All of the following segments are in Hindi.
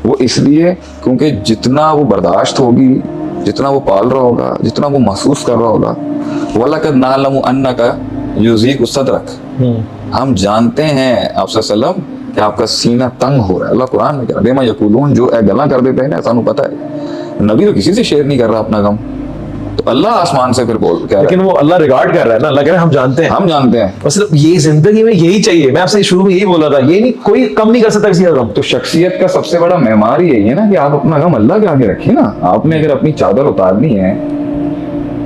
वो इसलिए क्योंकि जितना वो बर्दाश्त होगी, जितना वो पाल रहा होगा, जितना वो महसूस कर रहा होगा, वलकद नअलमु अन्नका युज़ीक़ु सदरक, हम जानते हैं आप सल्लम कि आपका सीना तंग हो रहा है। अल्लाह कुरान में कह रहा है बेमा यकूलून, जो गला कर देते हैं ना, सानू पता है। नबी तो किसी से शेयर नहीं कर रहा अपना गम, तो अल्लाह आसमान से फिर बोल कह रहा है, लेकिन वो अल्लाह रिगार्ड कर रहा है ना, अल्लाह कह रहा है हम जानते हैं, हम जानते हैं। मतलब ये जिंदगी में यही चाहिए। मैं आपसे शुरू में यही बोला था, ये नहीं कोई कम नहीं कर सकता किसी का गम। तो शख्सियत का सबसे बड़ा मेहमान यही है ना कि आप अपना गम अल्लाह के आगे रखिए ना। आपने अगर अपनी चादर उतारनी है,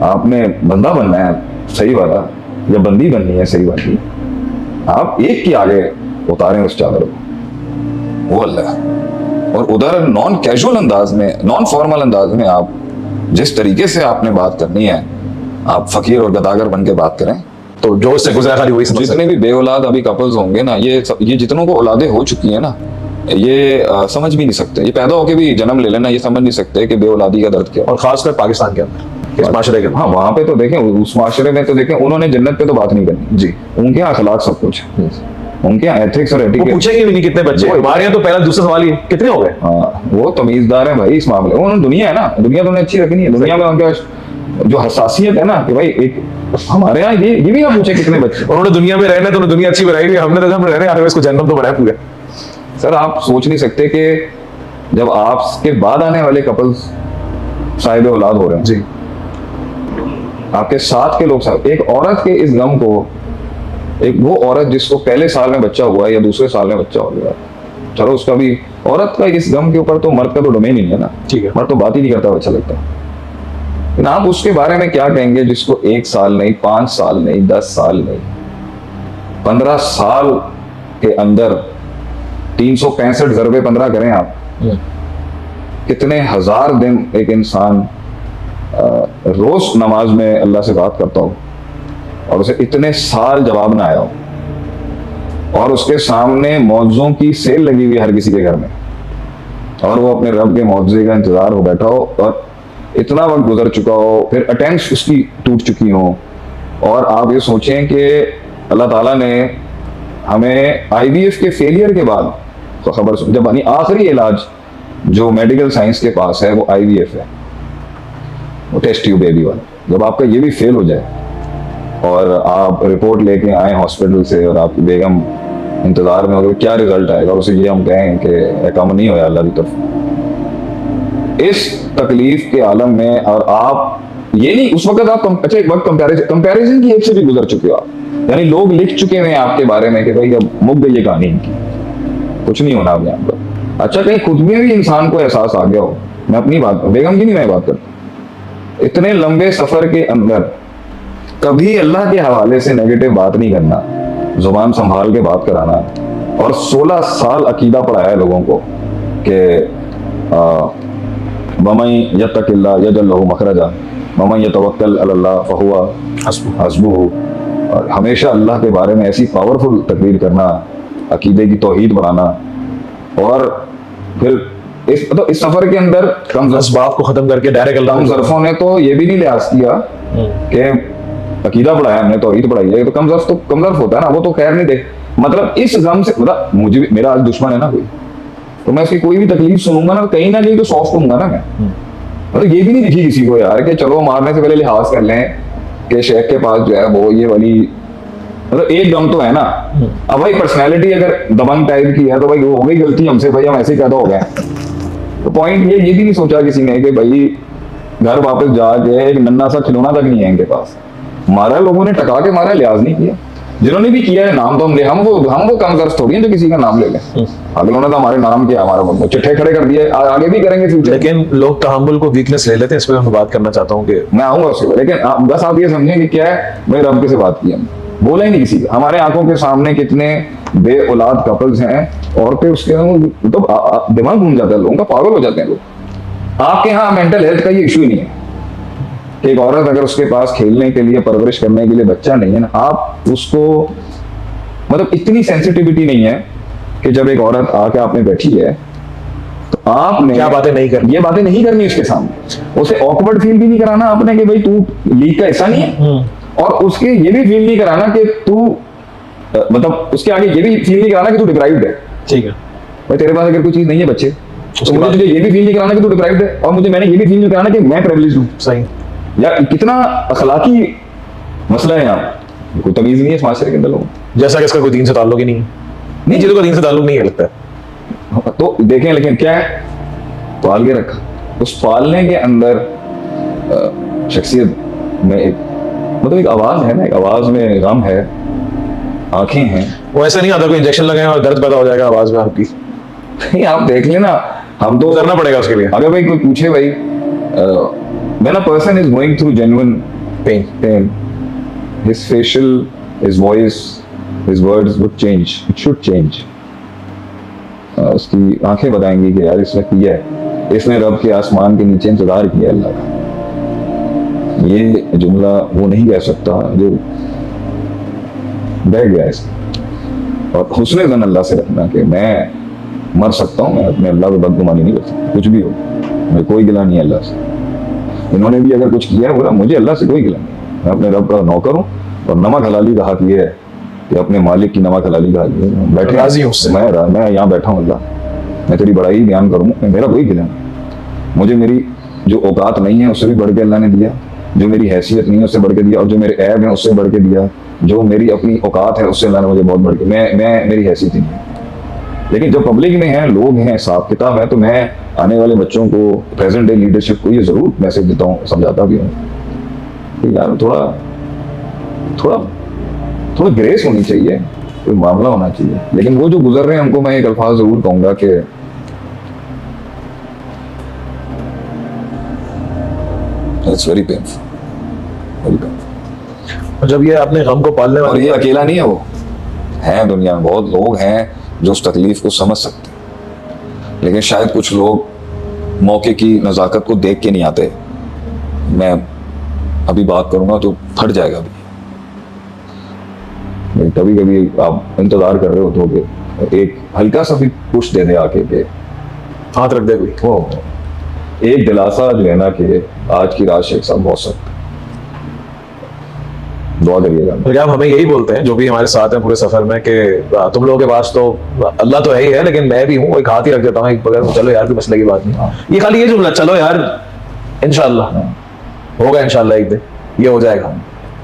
आपने बंदा बनना है सही वाला, या बंदी बननी है सही वाली, आप एक के आगे उतारें उस चादर को, वो अल्लाह। और उधर नॉन कैजुअल अंदाज में, नॉन फॉर्मल अंदाज में आप जिस तरीके से आपने बात करनी है, आप फकीर और गदागर बन के बात करें। तो जो उससे गुजरा खाली वही समझ जितने भी बेऔलाद अभी कपल्स होंगे ना, ये जितनों को औलादे हो चुकी है ना, ये समझ भी नहीं सकते। ये पैदा होके भी जन्म ले लेना, ये समझ नहीं सकते कि बेऔलादी का दर्द क्या है। और खासकर पाकिस्तान के अंदर इस माशरे के हाँ, वहां पे तो देखें, उस माशरे में तो देखें, उन्होंने जन्नत पे तो बात नहीं करनी जी। उनके यहाँ अखलाक सब कुछ है, उनके यहाँ एथिक्स और वो एटिकेट। पूछेंगे भी नहीं कितने बच्चे, हमारे यहाँ तो पहला दूसरा सवाल ही कितने हो गए। हाँ, वो तमीजदार है भाई इस मामले में। उन्होंने दुनिया है ना, दुनिया तो उन्हें अच्छी रखनी है। दुनिया में उनका जो हसासियत है ना कि भाई एक हमारे यहाँ ये भी ना पूछे कितने बच्चे। उन्होंने दुनिया में रहना, तो उन्होंने दुनिया अच्छी बनाई हुई है, हमने तो हम रह रहे हैं इसको जन्नत तो बनाए पूरे। सर आप सोच नहीं सकते कि जब आपके बाद आने वाले कपल्स साहिब औलाद हो रहे हैं जी, आपके साथ के लोग साहब, एक औरत के इस गम को, एक वो औरत जिसको पहले साल में बच्चा हुआ या दूसरे साल में बच्चा हो गया, चलो उसका भी, औरत का इस गम के ऊपर तो मर्द का तो डोमेन ही नहीं है ना, ठीक है, मर्द तो बात ही नहीं करता, अच्छा लगता है। लेकिन आप उसके बारे में क्या कहेंगे जिसको 1 साल नहीं, 5 साल नहीं, 10 साल नहीं, 15 साल के अंदर 365 ज़रबे 15 करें आप, कितने हजार दिन एक इंसान रोज नमाज में अल्लाह से बात करता हो और उसे इतने साल जवाब ना आया हो, और उसके सामने मौजों की सेल लगी हुई है हर किसी के घर में, और वो अपने रब के मौजे का इंतजार हो बैठा हो, और इतना वक्त गुजर चुका हो, फिर अटेम्प्ट्स उसकी टूट चुकी हो, और आप ये सोचें कि अल्लाह ताला ने हमें IVF के फेलियर के बाद तो खबर, जब आखिरी इलाज जो मेडिकल साइंस के पास है वो IVF है, वो टेस्ट ट्यूब बेबी वाला। जब आपका ये भी फेल हो जाए और आप रिपोर्ट लेके आए हॉस्पिटल से और आपकी बेगम इंतजार में हो, क्या रिजल्ट आएगा, और उसे ये हम कहें कि कम नहीं होया अल्लाह की तरफ, इस तकलीफ के आलम में, और आप ये नहीं उस वक्त आप अच्छा एक वक्त कंपैरिजन की एज से भी गुजर चुके हो आप, यानी लोग लिख चुके हैं आपके बारे में कि भाई अब मुक गई ये कहानी इनकी, कुछ नहीं होना अब यहाँ पर। अच्छा कहीं खुद में भी इंसान को एहसास आ गया हो, मैं अपनी बात, बेगम की नहीं मैं बात करता, इतने लंबे सफर के अंदर कभी अल्लाह के हवाले से नेगेटिव बात नहीं करना, जुबान संभाल के बात कराना, और 16 साल अकीदा पढ़ाया लोगों को कि वमन यत्तकिल्लाह यजअल लहू मखरजा वमन यतवक्कल अलल्लाह फहुवा हस्बुहु, और हमेशा अल्लाह के बारे में ऐसी पावरफुल तकरीर करना, अकीदे की तौहीद बढ़ाना, और फिर इस सफर के अंदर कम असबाब को खत्म करके डायरेक्ट अल्लाह ज़र्फ़ों ने तो ये भी नहीं लिहाज किया कि अकीदा पढ़ाया हमने, तौहीद पढ़ाई है, तो कम ज़र्फ़ होता है ना, वो तो खैर नहीं दे। मतलब इस गम से, मतलब मुझे भी, मेरा आज दुश्मन है ना कोई, तो मैं उसकी कोई भी तकलीफ सुनूंगा ना कहीं तो सॉफ्ट होऊंगा ना मैं। मतलब ये भी नहीं दिखी किसी को यार कि चलो मारने से पहले लिहाज कर लें कि शेख के पास जो है वो ये वाली, मतलब एक गम तो है ना। अब भाई पर्सनैलिटी अगर दबंग टाइप की है तो भाई वो हो गई गलती हमसे, भाई हम ऐसे ही पैदा हो गए। तो पॉइंट ये भी नहीं सोचा किसी ने कि भाई घर वापस जाके एक नन्ना सा खिलौना तक नहीं है इनके पास, मारा लोगों ने, टका के मारा, लिहाज नहीं किया। जिन्होंने भी किया है नाम तो हम ले, हम वो कम दर्ज थोड़ी है जो किसी का नाम ले लें। अगलों ने तो हमारे नाम किया, हमारा चिट्ठे खड़े कर दिए, आगे भी करेंगे फ्यूचर। लेकिन लोग तहम्मुल को वीकनेस ले लेते हैं, इस पर मैं बात करना चाहता हूँ कि मैं आऊंगा उसके, लेकिन बस आप ये समझें कि क्या है, भाई रब से बात की हमने, बोला ही नहीं किसी का। हमारे आंखों के सामने कितने बे औलाद कपल्स हैं, औरतें उसके तो दिमाग घूम जाता है लोगों का, पागल हो जाते हैं लोग। आपके यहाँ मेंटल हेल्थ का ये इशू ही नहीं है कि एक औरत अगर उसके पास खेलने के लिए, परवरिश करने के लिए बच्चा नहीं है ना, आप उसको, मतलब इतनी सेंसिटिविटी नहीं है कि जब एक औरत आके आपने बैठी है तो आपने क्या बातें नहीं करनी, ये बातें नहीं करनी उसके सामने, उसे ऑकवर्ड फील भी नहीं कराना आपने कि भाई तू लीग का हिस्सा नहीं है, और उसके ये भी फील नहीं कराना कि तू, मतलब उसके आगे ये भी फील नहीं कराना कि तू डिप्राइव्ड है। ठीक है भाई तेरे पास अगर कोई चीज नहीं है बच्चे, तो मुझे तुझे ये भी फील नहीं कराना कि तू डिप्राइव्ड है, और मैंने ये भी फील नहीं कराना कि मैं प्रिविलेज्ड हूँ। सही। यार कितना अखलाकी मसला है यहाँ, कोई तमीज नहीं है इस माशरे के अंदर लोगों को। जैसा कि इसका कोई दीन से ताल्लुक ही नहीं है, नहीं चीजों का दीन से ताल्लुक नहीं है लगता है। तो देखें, लेकिन क्या है, पाल के रखा। उस पालने के अंदर शख्सियत में एक मतलब एक आवाज है ना, एक आवाज में गम है, आंखें हैं। वो ऐसा नहीं आता कोई इंजेक्शन लगाए और दर्द पैदा हो जाएगा आवाज में आपकी। नहीं, आप देख लेना, हम तो करना पड़ेगा उसके लिए। अगर भाई कोई पूछे भाई when a person is going through genuine pain, his facial, his voice, his words would change, it should change. उसकी आंखें बताएंगी कि यार इसने किया है, इसने रब के आसमान के नीचे इंतजार किया अल्लाह का। ये जुमला वो नहीं कह सकता जो बैठ गया इसमें। और हुस्न ज़न अल्लाह से रखना कि मैं मर सकता हूँ, मैं अपने अल्लाह को बदगुमानी नहीं कर सकता, कुछ भी हो, मैं कोई गिला नहीं है अल्लाह से। इन्होंने भी अगर कुछ किया है बुरा, मुझे अल्लाह से कोई गिला नहीं, मैं अपने रब का नौकर हूँ। और नमक हलाली का हक ये है कि अपने मालिक की नमक हलाली का हक ये है। बैठे राजी हूं उससे। मैं यहाँ बैठा हूँ अल्लाह, मैं तेरी बड़ाई बयान करूँगा, मेरा कोई गिला नहीं। मुझे मेरी जो औकात नहीं है उससे भी बढ़ के अल्लाह ने दिया, जो मेरी हैसियत नहीं है उससे बढ़ के दिया, और जो मेरे ऐब है उससे बढ़ के दिया, जो मेरी अपनी औकात है उससे अल्लाह ने मुझे बहुत बढ़ के, मैं मेरी हैसियत ही नहीं है। लेकिन जब पब्लिक में है, लोग हैं, हिसाब किताब है, तो मैं आने वाले बच्चों को, प्रेजेंट डे लीडरशिप को ये जरूर मैसेज देता हूँ, समझाता भी हूँ कि यार थोड़ा ग्रेस होनी चाहिए, कोई मामला होना चाहिए। लेकिन वो जो गुजर रहे हैं उनको मैं एक अल्फाज जरूर कहूंगा कि इट्स वेरी पेनफुल। और जब ये अपने गम को पालने और वाले, ये अकेला नहीं है, वो है दुनिया में बहुत लोग हैं जो उस तकलीफ को समझ सकते हैं, लेकिन शायद कुछ लोग मौके की नज़ाकत को देख के नहीं आते। मैं अभी बात करूंगा तो फट जाएगा अभी। कभी कभी आप इंतजार कर रहे हो तो कि एक हल्का सा भी पुश दे दे आके के हाथ रख दे कोई। वो एक दिलासा जो है ना कि आज की रात शेख साहब बहुत सख्त है, दुआ करिएगा। तो क्या आप हमें यही बोलते हैं जो भी हमारे साथ हैं पूरे सफर में कि तुम लोगों के पास तो अल्लाह तो है ही है, लेकिन मैं भी हूँ, एक हाथ ही रख देता हूँ एक बगैर, चलो यार कोई मसले की बात नहीं। ये खाली ये जुमला, चलो यार इंशाल्लाह होगा, इंशाल्लाह एक दिन ये हो जाएगा।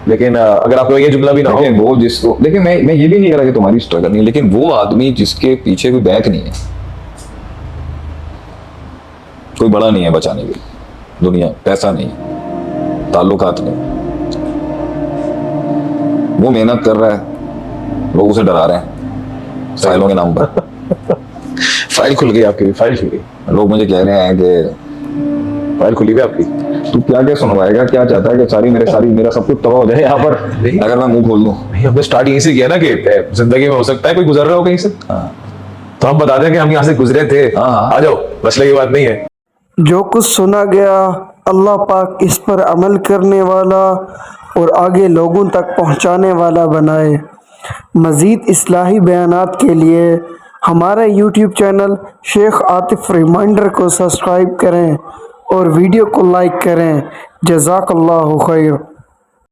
लेकिन अगर आपको ये जुमला भी ना हो, वो जिसको, लेकिन मैं ये भी नहीं कह रहा कि तुम्हारी स्ट्रगल नहीं, लेकिन वो आदमी जिसके पीछे कोई बैक नहीं है, कोई बड़ा नहीं है बचाने के लिए, दुनिया पैसा नहीं, ताल्लुकात नहीं, वो मेहनत कर रहा है, लोग उसे डरा रहे हैं फाइलों के नाम पर। फाइल खुल गई आपकी, फाइल खुल गई, लोग मुझे कह रहे हैं कि फाइल खुली हुई आपकी, तू क्या सुनवाएगा, क्या चाहता है कि मेरा सब कुछ तबाह हो जाए यहाँ पर अगर मैं मुंह खोल दूं। नहीं हमने स्टार्ट यहीं से किया ना कि जिंदगी में हो सकता है कोई गुजर रहा हो कहीं से, तो हम बता दें कि हम यहाँ से गुजरे थे, आ जाओ, मसले की बात नहीं है। जो कुछ सुना गया अल्लाह पाक इस पर अमल करने वाला और आगे लोगों तक पहुँचाने वाला बनाए। मज़ीद इस्लाही बयानात के लिए हमारा YouTube channel Sheikh Atif reminder को सब्सक्राइब करें और वीडियो को लाइक करें। जज़ाकल्लाहु खैर।